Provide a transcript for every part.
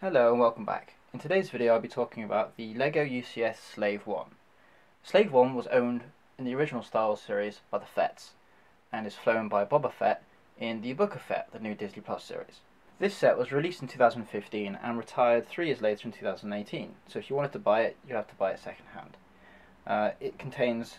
Hello and welcome back. In today's video I'll be talking about the LEGO UCS Slave 1. Slave 1 was owned in the original Star Wars series by the Fetts and is flown by Boba Fett in the Boba Fett, the new Disney Plus series. This set was released in 2015 and retired 3 years later in 2018, so if you wanted to buy it, you have to buy it second hand. It contains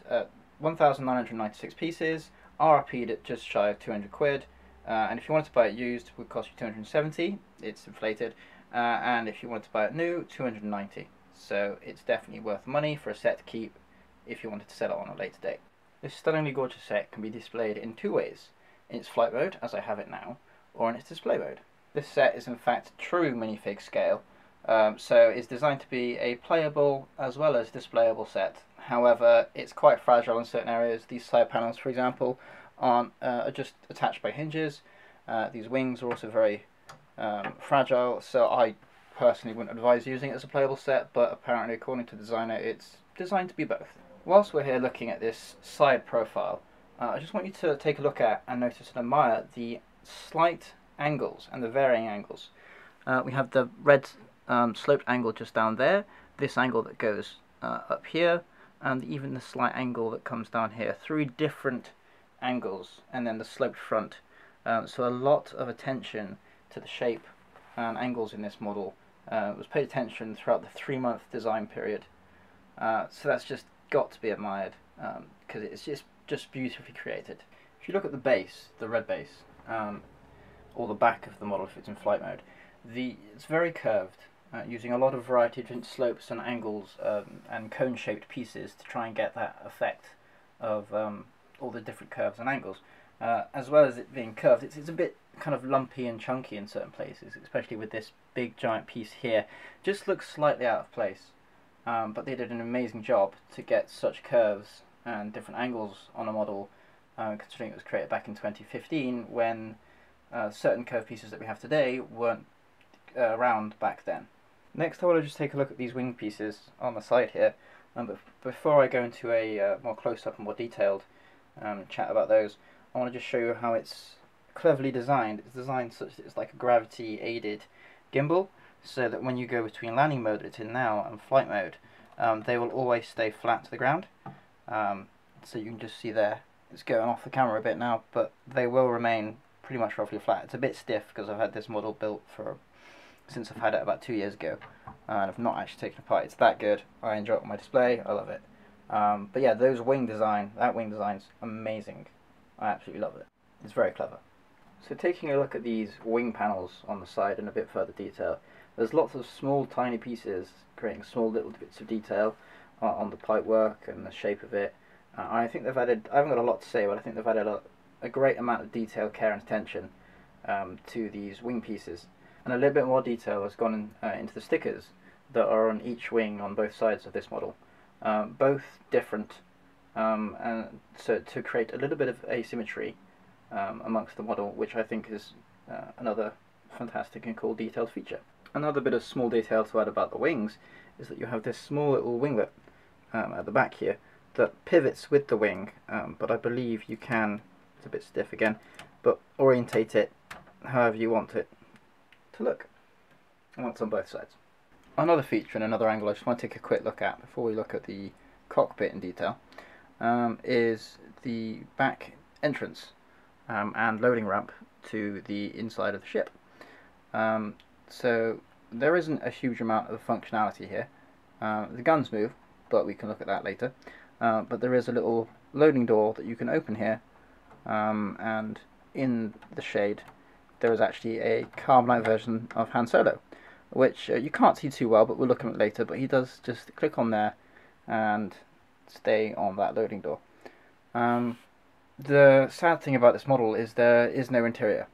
1,996 pieces, RRP'd at just shy of 200 quid, and if you wanted to buy it used, it would cost you 270, it's inflated. And if you wanted to buy it new, 290. So it's definitely worth the money for a set to keep if you wanted to sell it on a later date. This stunningly gorgeous set can be displayed in two ways: in its flight mode, as I have it now, or in its display mode. This set is in fact true minifig scale, so it's designed to be a playable as well as displayable set. However, it's quite fragile in certain areas. These side panels, for example, are just attached by hinges. These wings are also very fragile, so I personally wouldn't advise using it as a playable set, but apparently according to the designer it's designed to be both. Whilst we're here looking at this side profile, I just want you to take a look at and notice and admire the slight angles and the varying angles. We have the red sloped angle just down there, this angle that goes up here, and even the slight angle that comes down here. 3 different angles, and then the sloped front. So a lot of attention to the shape and angles in this model was paid attention throughout the 3-month design period. So that's just got to be admired because it's just beautifully created. If you look at the base, the red base, or the back of the model if it's in flight mode, it's very curved, using a lot of variety of different slopes and angles and cone-shaped pieces to try and get that effect of all the different curves and angles. As well as it being curved, it's a bit kind of lumpy and chunky in certain places, especially with this big giant piece here. Just looks slightly out of place, but they did an amazing job to get such curves and different angles on a model, considering it was created back in 2015 when certain curved pieces that we have today weren't around back then. Next I want to just take a look at these wing pieces on the side here, but before I go into a more close-up and more detailed chat about those, I want to just show you how it's cleverly designed. It's designed such that it's like a gravity aided gimbal, so that when you go between landing mode that it's in now and flight mode, they will always stay flat to the ground. So you can just see there, it's going off the camera a bit now, but they will remain pretty much roughly flat. It's a bit stiff because I've had this model built since I've had it about 2 years ago, and I've not actually taken it apart. It's that good. I enjoy it on my display. I love it. But yeah, that wing design's amazing. I absolutely love it. It's very clever. So taking a look at these wing panels on the side in a bit further detail, there's lots of small tiny pieces creating small little bits of detail on the pipework and the shape of it. I think they've added, I haven't got a lot to say, but I think they've added a great amount of detail, care and attention to these wing pieces. And a little bit more detail has gone into the stickers that are on each wing on both sides of this model. Both different, and so to create a little bit of asymmetry amongst the model, which I think is another fantastic and cool detailed feature. Another bit of small detail to add about the wings is that you have this small little winglet at the back here that pivots with the wing, but I believe you can, it's a bit stiff again, but orientate it however you want it to look, and that's on both sides. Another feature and another angle I just want to take a quick look at before we look at the cockpit in detail is the back entrance and loading ramp to the inside of the ship. So there isn't a huge amount of functionality here. The guns move, but we can look at that later. But there is a little loading door that you can open here, and in the shade there is actually a carbonite version of Han Solo, which you can't see too well, but we'll look at it later. But he does just click on there and stay on that loading door. The sad thing about this model is there is no interior.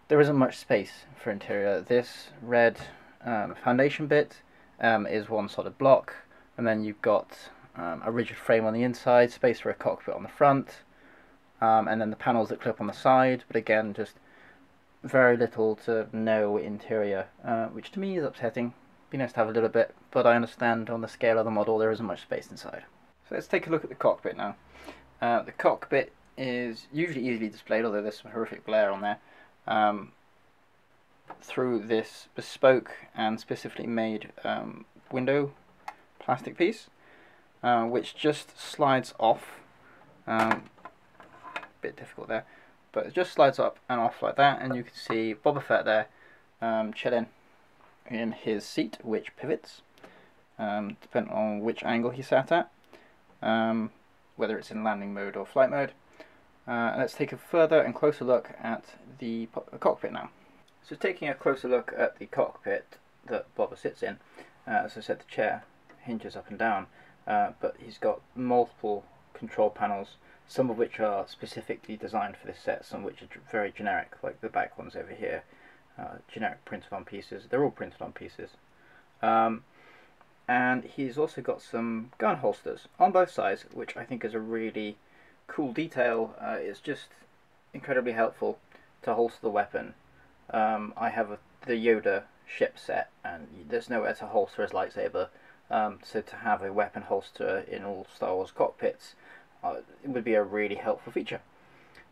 There isn't much space for interior. This red foundation bit is one solid block, and then you've got a rigid frame on the inside, space for a cockpit on the front, and then the panels that clip on the side, but again just very little to no interior, which to me is upsetting. Be nice to have a little bit, but I understand on the scale of the model there isn't much space inside. So let's take a look at the cockpit now. The cockpit is usually easily displayed, although there's some horrific glare on there. through this bespoke and specifically made window plastic piece, which just slides off. Bit difficult there, but it just slides up and off like that, and you can see Boba Fett there chilling in his seat, which pivots depending on which angle he sat at, whether it's in landing mode or flight mode. Let's take a further and closer look at the cockpit now. So taking a closer look at the cockpit that Boba sits in, as I said, the chair hinges up and down, but he's got multiple control panels, some of which are specifically designed for this set, some of which are very generic, like the back ones over here, generic printed on pieces. They're all printed on pieces. And he's also got some gun holsters on both sides, which I think is a really cool detail. It's just incredibly helpful to holster the weapon. I have the Yoda ship set, and there's nowhere to holster his lightsaber, so to have a weapon holster in all Star Wars cockpits, it would be a really helpful feature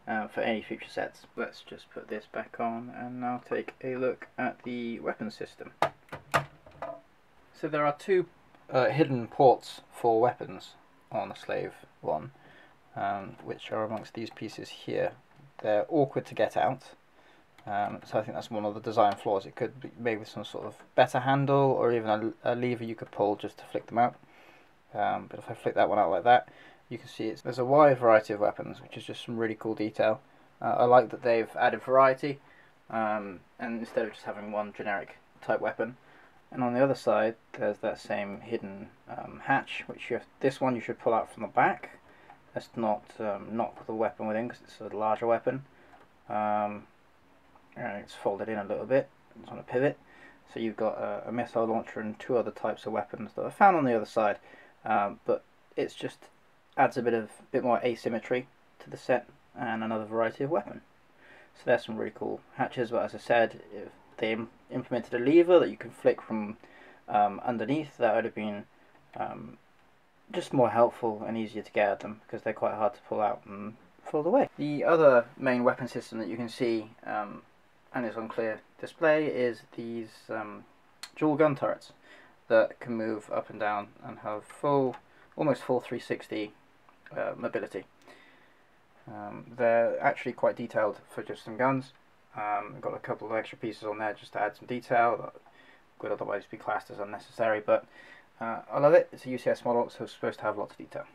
for any future sets. Let's just put this back on and now take a look at the weapon system. So there are two hidden ports for weapons on the Slave 1, which are amongst these pieces here. They're awkward to get out, so I think that's one of the design flaws. It could be made with some sort of better handle, or even a lever you could pull just to flick them out. But if I flick that one out like that, you can see there's a wide variety of weapons, which is just some really cool detail. I like that they've added variety, and instead of just having one generic type weapon. And on the other side, there's that same hidden hatch, which this one you should pull out from the back. That's not knock the weapon within, because it's a larger weapon. And it's folded in a little bit. It's on a pivot. So you've got a missile launcher and two other types of weapons that are found on the other side. But it's just adds a bit more asymmetry to the set and another variety of weapon. So there's some really cool hatches. But as I said, if they implemented a lever that you can flick from underneath, that would have been just more helpful and easier to get at them, because they're quite hard to pull out and fold away. The other main weapon system that you can see and is on clear display is these dual gun turrets that can move up and down and have almost full 360 mobility. They're actually quite detailed for just some guns. I've got a couple of extra pieces on there just to add some detail that would otherwise be classed as unnecessary, but I love it. It's a UCS model, so it's supposed to have lots of detail.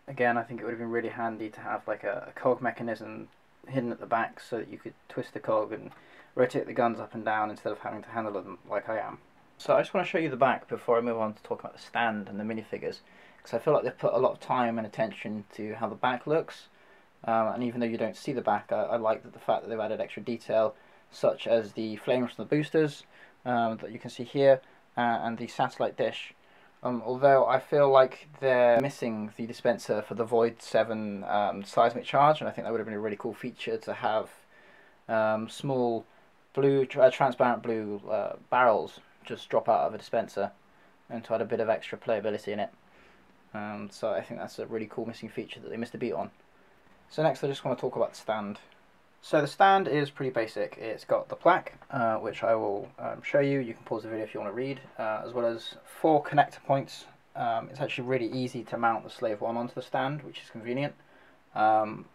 Again, I think it would have been really handy to have like a cog mechanism hidden at the back, so that you could twist the cog and rotate the guns up and down instead of having to handle them like I am. So I just want to show you the back before I move on to talk about the stand and the minifigures, because I feel like they've put a lot of time and attention to how the back looks. And even though you don't see the back, I like the fact that they've added extra detail, such as the flames from the boosters that you can see here, and the satellite dish. Although I feel like they're missing the dispenser for the Void 7 seismic charge, and I think that would have been a really cool feature to have small blue, transparent blue barrels just drop out of a dispenser, and to add a bit of extra playability in it. So I think that's a really cool missing feature that they missed a beat on. So next I just want to talk about the stand. So the stand is pretty basic. It's got the plaque, which I will show you. You can pause the video if you want to read, as well as 4 connector points. It's actually really easy to mount the Slave 1 onto the stand, which is convenient. And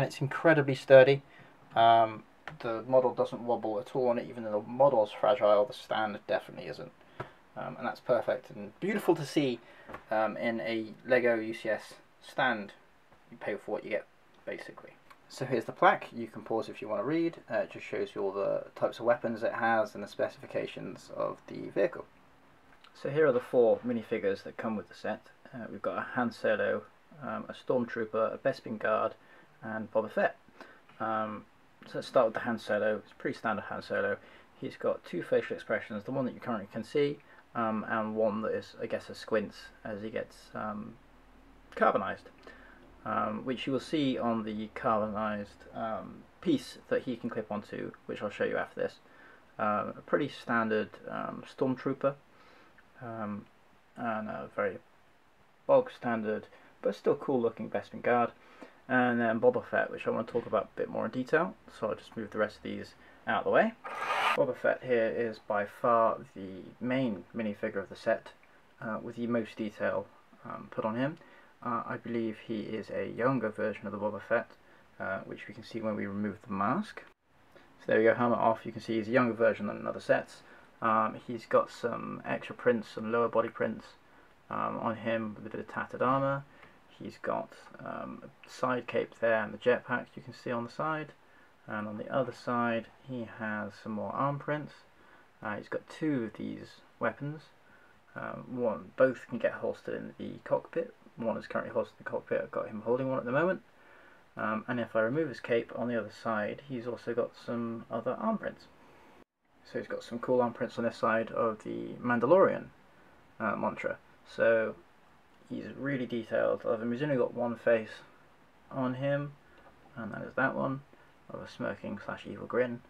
it's incredibly sturdy. The model doesn't wobble at all on it, even though the model is fragile, the stand definitely isn't. And that's perfect and beautiful to see in a LEGO UCS stand. You pay for what you get, basically. So here's the plaque. You can pause if you want to read. It just shows you all the types of weapons it has and the specifications of the vehicle. So here are the 4 minifigures that come with the set. We've got a Han Solo, a Stormtrooper, a Bespin Guard, and Boba Fett. So let's start with the Han Solo. It's pretty standard Han Solo. He's got 2 facial expressions, the one that you currently can see, and one that is, I guess, a squints as he gets carbonized. Which you will see on the carbonized piece that he can clip onto, which I'll show you after this. A pretty standard Stormtrooper, and a very bog standard but still cool looking Bespin Guard, and then Boba Fett, which I want to talk about a bit more in detail, so I'll just move the rest of these out of the way. Boba Fett here is by far the main minifigure of the set, with the most detail put on him. I believe he is a younger version of the Boba Fett, which we can see when we remove the mask. So there we go, helmet off. You can see he's a younger version than in other sets. He's got some extra prints, some lower body prints on him with a bit of tattered armour. He's got a side cape there and the jetpack you can see on the side. And on the other side he has some more arm prints. He's got two of these weapons. Both can get holstered in the cockpit. One is currently holstered in the cockpit. I've got him holding one at the moment. And if I remove his cape, on the other side he's also got some other arm prints. So he's got some cool arm prints on this side of the Mandalorian mantra. So he's really detailed. He's only got one face on him, and that is that one, of a smirking / evil grin.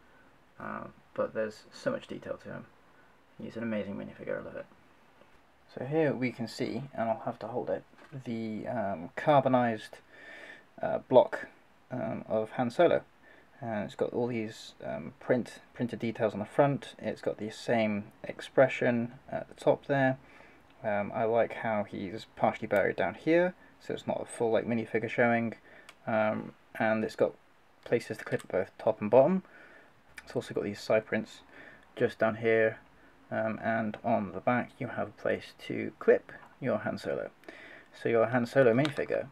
But there's so much detail to him. He's an amazing minifigure, I love it. So here we can see, and I'll have to hold it, the carbonized block of Han Solo. And it's got all these printed details on the front. It's got the same expression at the top there. I like how he's partially buried down here, so it's not a full minifigure showing. And it's got places to clip both top and bottom. It's also got these side prints just down here, and on the back you have a place to clip your Han Solo. So your Han Solo minifigure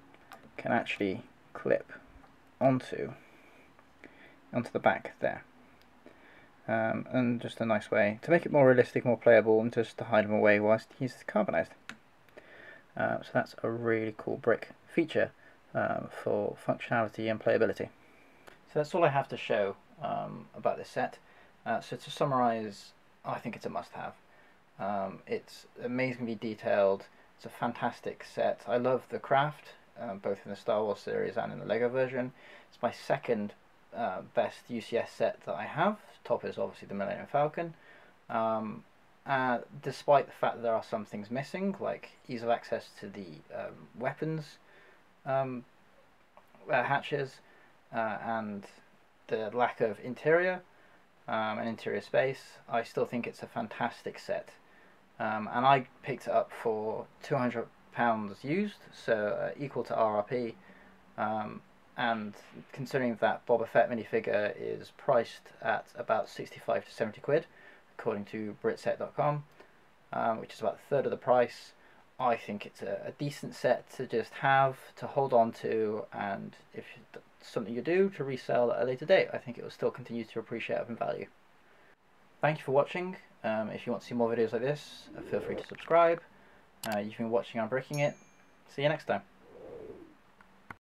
can actually clip onto the back there, and just a nice way to make it more realistic, more playable, and just to hide him away whilst he's carbonized. So that's a really cool brick feature for functionality and playability. So that's all I have to show about this set. So to summarize, I think it's a must-have. It's amazingly detailed. It's a fantastic set. I love the craft, both in the Star Wars series and in the Lego version. It's my second best UCS set that I have. Top is obviously the Millennium Falcon. Despite the fact that there are some things missing, like ease of access to the weapons hatches, and the lack of interior and interior space, I still think it's a fantastic set. And I picked it up for £200 used, so equal to RRP. And considering that Boba Fett minifigure is priced at about 65 to 70 quid, according to Britset.com, which is about a third of the price, I think it's a decent set to just have, to hold on to, and if it's something you do to resell at a later date, I think it will still continue to appreciate in value. Thank you for watching. If you want to see more videos like this, feel free to subscribe. You've been watching Unbricking It. See you next time.